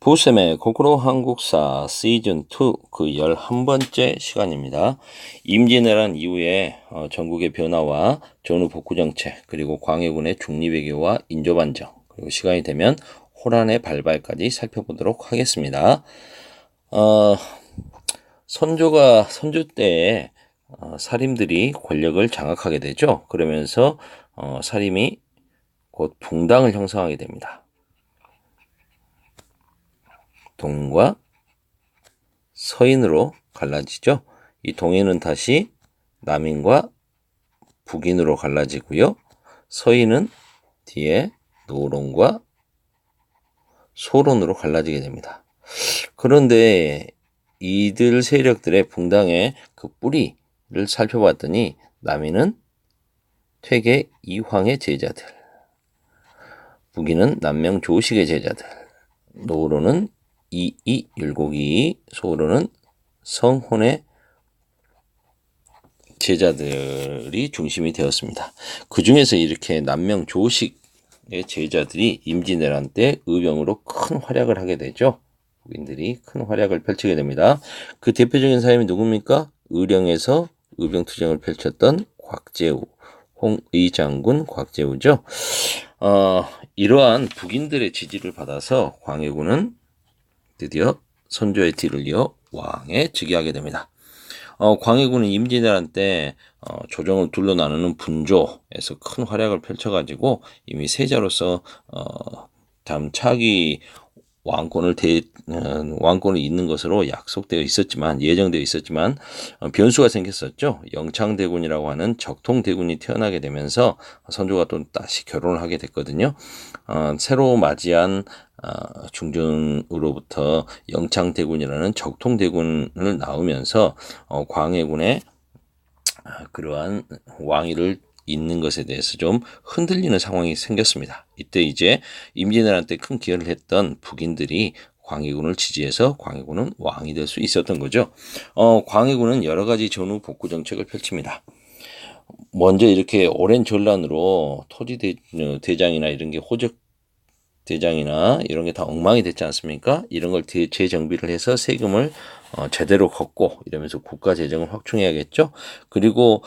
보셈의 거꾸로 한국사 시즌2 그 11번째 시간입니다. 임진왜란 이후에 전국의 변화와 전후 복구 정책, 그리고 광해군의 중립외교와 인조반정, 그리고 시간이 되면 호란의 발발까지 살펴보도록 하겠습니다. 선조 때에 사림들이 권력을 장악하게 되죠. 그러면서 사림이 곧 붕당을 형성하게 됩니다. 동과 서인으로 갈라지죠. 이 동인은 다시 남인과 북인으로 갈라지고요. 서인은 뒤에 노론과 소론으로 갈라지게 됩니다. 그런데 이들 세력들의 붕당의 그 뿌리를 살펴봤더니 남인은 퇴계 이황의 제자들, 북인은 남명 조식의 제자들, 노론은 이이 율곡이, 소론은 성혼의 제자들이 중심이 되었습니다. 그 중에서 이렇게 남명 조식의 제자들이 임진왜란 때 의병으로 큰 활약을 하게 되죠. 북인들이 큰 활약을 펼치게 됩니다. 그 대표적인 사람이 누굽니까? 의령에서 의병투쟁을 펼쳤던 곽재우, 홍의장군 곽재우죠. 이러한 북인들의 지지를 받아서 광해군은 드디어 선조의 뒤를 이어 왕에 즉위하게 됩니다. 광해군은 임진왜란 때 조정을 둘러 나누는 분조에서 큰 활약을 펼쳐가지고 이미 세자로서 다음 차기 왕권을 잇는 것으로 약속되어 있었지만, 예정되어 있었지만 변수가 생겼었죠. 영창대군이라고 하는 적통대군이 태어나게 되면서 선조가 또 다시 결혼을 하게 됐거든요. 새로 맞이한 중전으로부터 영창대군이라는 적통대군을 낳으면서 광해군의 그러한 왕위를 잇는 것에 대해서 좀 흔들리는 상황이 생겼습니다. 이때 이제 임진왜란 때 큰 기여를 했던 북인들이 광해군을 지지해서 광해군은 왕이 될 수 있었던 거죠. 광해군은 여러 가지 전후 복구 정책을 펼칩니다. 먼저 이렇게 오랜 전란으로 토지 대장이나 이런 게 호적 대장이나 이런 게 다 엉망이 됐지 않습니까? 이런 걸 재정비를 해서 세금을 제대로 걷고 이러면서 국가 재정을 확충해야겠죠. 그리고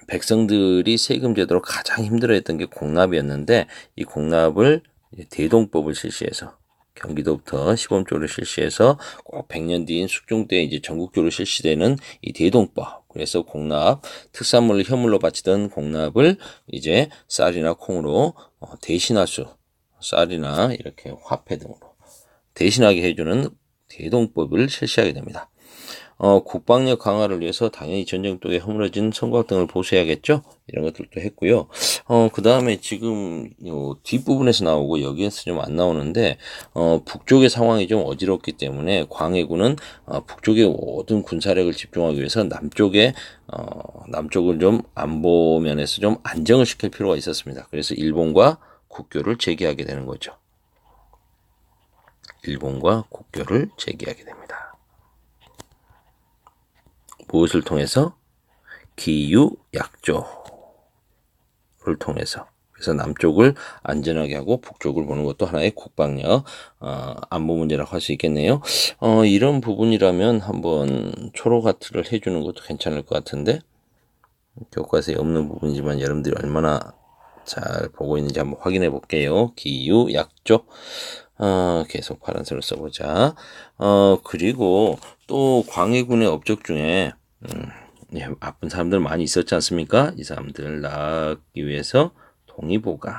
백성들이 세금 제도로 가장 힘들어했던 게 공납이었는데, 이 공납을 대동법을 실시해서 경기도부터 시범적으로 실시해서 꼭 100년 뒤인 숙종 때 이제 전국적으로 실시되는 이 대동법. 그래서 공납, 특산물을 현물로 바치던 공납을 이제 쌀이나 콩으로 대신할 수, 쌀이나 이렇게 화폐 등으로 대신하게 해주는 대동법을 실시하게 됩니다. 국방력 강화를 위해서 당연히 전쟁통에 허물어진 성곽 등을 보수해야겠죠. 이런 것들도 했고요. 그 다음에 지금 뒷부분에서 나오고 여기에서 좀 안 나오는데, 북쪽의 상황이 좀 어지럽기 때문에 광해군은 북쪽의 모든 군사력을 집중하기 위해서 남쪽을 좀 안보 면에서 좀 안정을 시킬 필요가 있었습니다. 그래서 일본과 국교를 재개하게 되는 거죠. 일본과 국교를 재개하게 됩니다. 무엇을 통해서? 기유약조를 통해서. 그래서 남쪽을 안전하게 하고 북쪽을 보는 것도 하나의 국방력, 안보 문제라고 할 수 있겠네요. 이런 부분이라면 한번 초록아트를 해주는 것도 괜찮을 것 같은데, 교과서에 없는 부분이지만 여러분들이 얼마나 잘 보고 있는지 한번 확인해 볼게요. 기유약조. 계속 파란색으로 써보자. 그리고 또 광해군의 업적 중에 바쁜 사람들 많이 있었지 않습니까? 이 사람들 낳기 위해서 동의보감을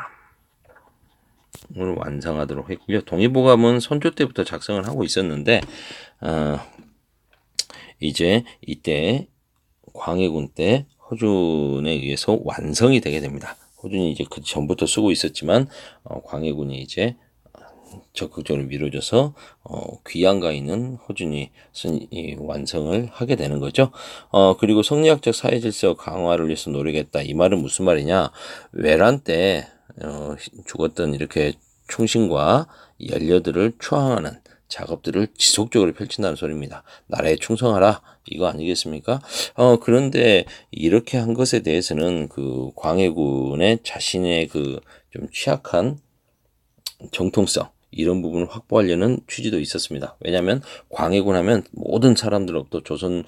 완성하도록 했고요. 동의보감은 선조 때부터 작성을 하고 있었는데 이제 이때 광해군 때 허준에 의해서 완성이 되게 됩니다. 허준이 이제 그 전부터 쓰고 있었지만 광해군이 이제 적극적으로 밀어줘서 귀양가 있는 허준이 완성을 하게 되는 거죠. 그리고 성리학적 사회질서 강화를 위해서 노력했다. 이 말은 무슨 말이냐? 외란 때 죽었던 이렇게 충신과 연료들을 추앙하는 작업들을 지속적으로 펼친다는 소리입니다. 나라에 충성하라, 이거 아니겠습니까? 그런데 이렇게 한 것에 대해서는 그 광해군의 자신의 그 좀 취약한 정통성, 이런 부분을 확보하려는 취지도 있었습니다. 왜냐하면 광해군 하면 모든 사람들로부터 조선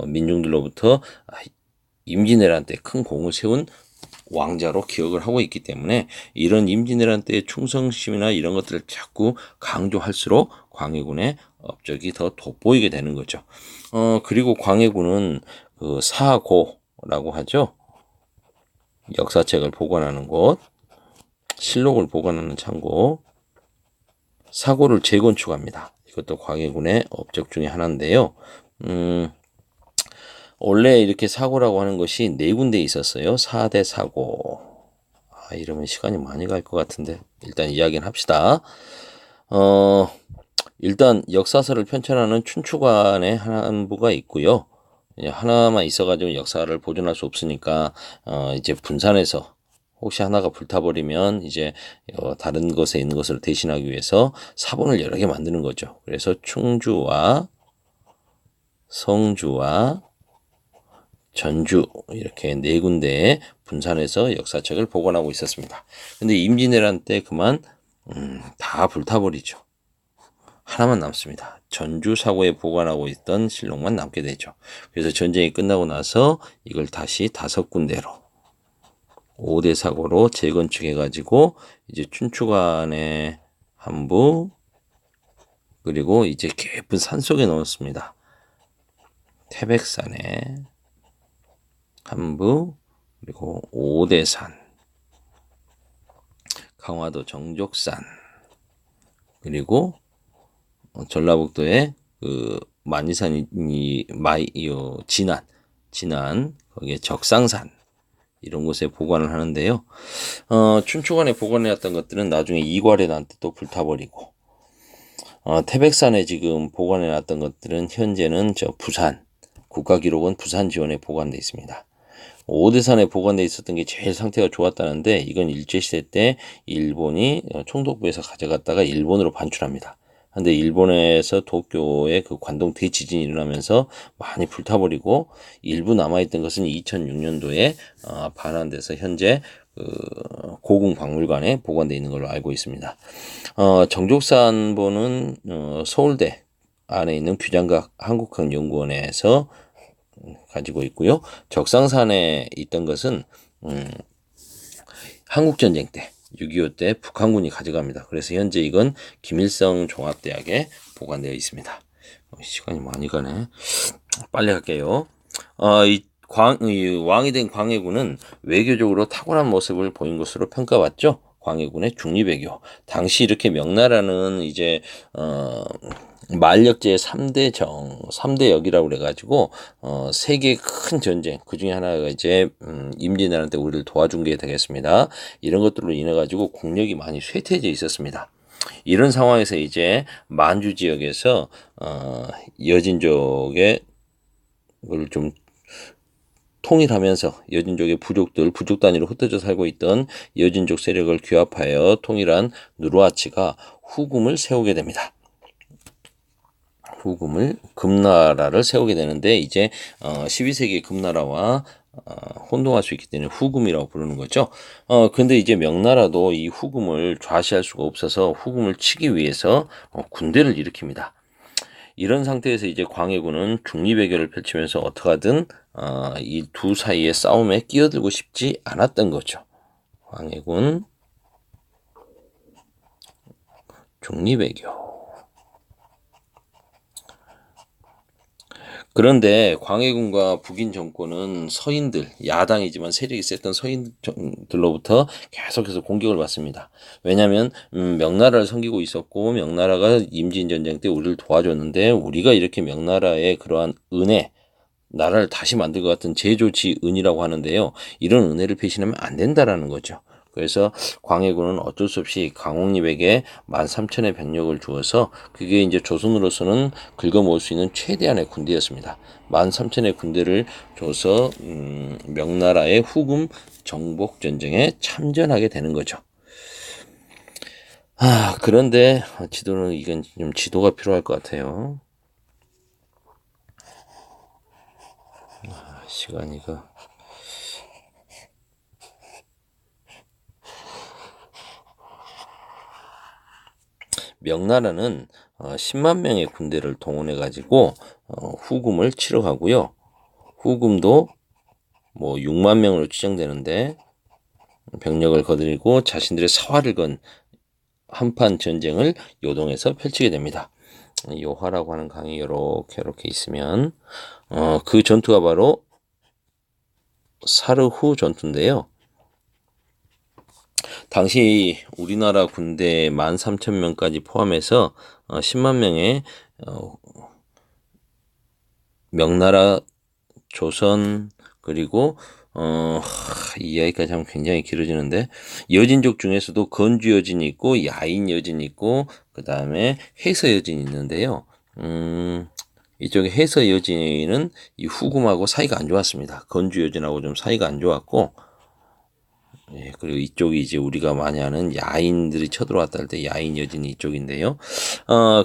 민중들로부터 임진왜란 때 큰 공을 세운 왕자로 기억을 하고 있기 때문에 이런 임진왜란 때의 충성심이나 이런 것들을 자꾸 강조할수록 광해군의 업적이 더 돋보이게 되는 거죠. 그리고 광해군은 그 사고라고 하죠. 역사책을 보관하는 곳, 실록을 보관하는 창고, 사고를 재건축합니다. 이것도 광해군의 업적 중에 하나인데요. 원래 이렇게 사고라고 하는 것이 네 군데 있었어요. 4대 사고. 이러면 시간이 많이 갈 것 같은데 일단 이야기는 합시다. 일단 역사서를 편찬하는 춘추관의 한부가 있고요. 하나만 있어가지고 역사를 보존할 수 없으니까 이제 분산해서 혹시 하나가 불타버리면 이제 다른 것에 있는 것을 대신하기 위해서 사본을 여러 개 만드는 거죠. 그래서 충주와 성주와 전주 이렇게 네 군데에 분산해서 역사책을 보관하고 있었습니다. 근데 임진왜란 때 그만 다 불타버리죠. 하나만 남습니다. 전주 사고에 보관하고 있던 실록만 남게 되죠. 그래서 전쟁이 끝나고 나서 이걸 다시 5군데로 5대 사고로 재건축해가지고 이제 춘추관의 한부 그리고 이제 깊은 산속에 넣었습니다. 태백산에 한부 그리고 오대산 강화도 정족산 그리고 전라북도의 그 만리산이 진안 거기에 적상산 이런 곳에 보관을 하는데요. 춘추관에 보관해왔던 것들은 나중에 이괄해한테 또 불타버리고 태백산에 지금 보관해놨던 것들은 현재는 저 부산 국가기록원 부산지원에 보관돼 있습니다. 오대산에 보관돼 있었던 게 제일 상태가 좋았다는데 이건 일제시대 때 일본이 총독부에서 가져갔다가 일본으로 반출합니다. 근데 일본에서 도쿄에 그 관동 대지진이 일어나면서 많이 불타버리고 일부 남아있던 것은 2006년도에 반환돼서 현재 그 고궁박물관에 보관되어 있는 걸로 알고 있습니다. 정족산보는 서울대 안에 있는 규장각 한국학연구원에서 가지고 있고요. 적상산에 있던 것은 한국전쟁 때 6.25 때 북한군이 가져갑니다. 그래서 현재 이건 김일성 종합대학에 보관되어 있습니다. 시간이 많이 가네. 빨리 갈게요. 이 왕이 된 광해군은 외교적으로 탁월한 모습을 보인 것으로 평가받죠. 광해군의 중리외교. 당시 이렇게 명나라는 이제 만력제 3대 역이라고 그래가지고 세계 큰 전쟁 그 중에 하나가 이제 임진왜란 때 우리를 도와준 게 되겠습니다. 이런 것들로 인해 가지고 국력이 많이 쇠퇴해져 있었습니다. 이런 상황에서 이제 만주 지역에서 여진족의 걸 좀 통일하면서 여진족의 부족 단위로 흩어져 살고 있던 여진족 세력을 규합하여 통일한 누르하치가 후금을 세우게 됩니다. 금나라를 세우게 되는데 이제 12세기 금나라와 혼동할 수 있기 때문에 후금이라고 부르는 거죠. 근데 이제 명나라도 이 후금을 좌시할 수가 없어서 후금을 치기 위해서 군대를 일으킵니다. 이런 상태에서 이제 광해군은 중리외교를 펼치면서 어떻게든 이 두 사이의 싸움에 끼어들고 싶지 않았던 거죠. 광해군 중리외교. 그런데 광해군과 북인 정권은 서인들, 야당이지만 세력이 셌던 서인들로부터 계속해서 공격을 받습니다. 왜냐하면 명나라를 섬기고 있었고 명나라가 임진전쟁 때 우리를 도와줬는데 우리가 이렇게 명나라의 그러한 은혜, 나라를 다시 만들 것 같은 제조지은이라고 하는데요. 이런 은혜를 배신하면 안 된다라는 거죠. 그래서 광해군은 어쩔 수 없이 강홍립에게 13,000의 병력을 주어서 그게 이제 조선으로서는 긁어모을 수 있는 최대한의 군대였습니다. 13,000의 군대를 줘서 명나라의 후금 정복 전쟁에 참전하게 되는 거죠. 그런데 지도는 이건 좀 지도가 필요할 것 같아요. 시간이가 명나라는 10만 명의 군대를 동원해 가지고 후금을 치러 가고요. 후금도 뭐 6만 명으로 추정되는데 병력을 거느리고 자신들의 사활을 건 한판 전쟁을 요동에서 펼치게 됩니다. 요화라고 하는 강이 이렇게 있으면 그 전투가 바로 사르후 전투인데요. 당시 우리나라 군대 13,000명까지 포함해서 10만 명의 명나라, 조선, 그리고 이 이야기까지 하면 굉장히 길어지는데, 여진족 중에서도 건주 여진이 있고 야인 여진이 있고 그 다음에 해서 여진이 있는데요. 이쪽에 해서 여진은 이 후금하고 사이가 안 좋았습니다. 건주 여진하고 좀 사이가 안 좋았고, 예, 그리고 이쪽이 이제 우리가 많이 아는 야인들이 쳐들어왔다 할 때 야인 여진이 이쪽인데요.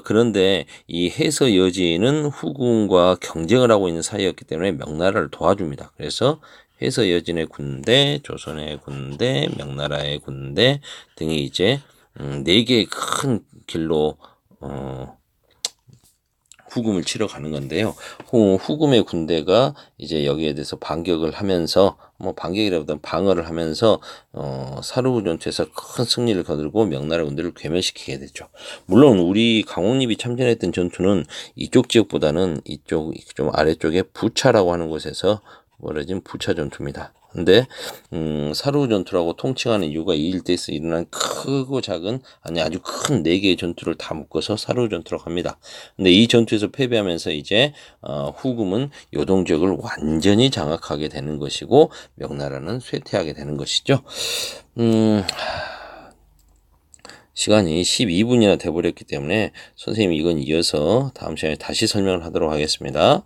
그런데 이 해서 여진은 후금과 경쟁을 하고 있는 사이였기 때문에 명나라를 도와줍니다. 그래서 해서 여진의 군대, 조선의 군대, 명나라의 군대 등이 이제 4개의 큰 길로 후금을 치러 가는 건데요. 후금의 군대가 이제 여기에 대해서 반격을 하면서, 뭐 반격이라보다는 방어를 하면서 사르후 전투에서 큰 승리를 거두고 명나라 군대를 괴멸시키게 되죠. 물론 우리 강홍립이 참전했던 전투는 이쪽 지역보다는 이쪽 좀 아래쪽에 부차라고 하는 곳에서 벌어진 부차 전투입니다. 근데 사르후 전투라고 통칭하는 이유가 이 일대에서 일어난 크고 작은 아주 큰 4개의 전투를 다 묶어서 사르후 전투라고 합니다. 근데 이 전투에서 패배하면서 이제 후금은 요동 지역을 완전히 장악하게 되는 것이고 명나라는 쇠퇴하게 되는 것이죠. 시간이 12분이나 돼버렸기 때문에 선생님이 이건 이어서 다음 시간에 다시 설명을 하도록 하겠습니다.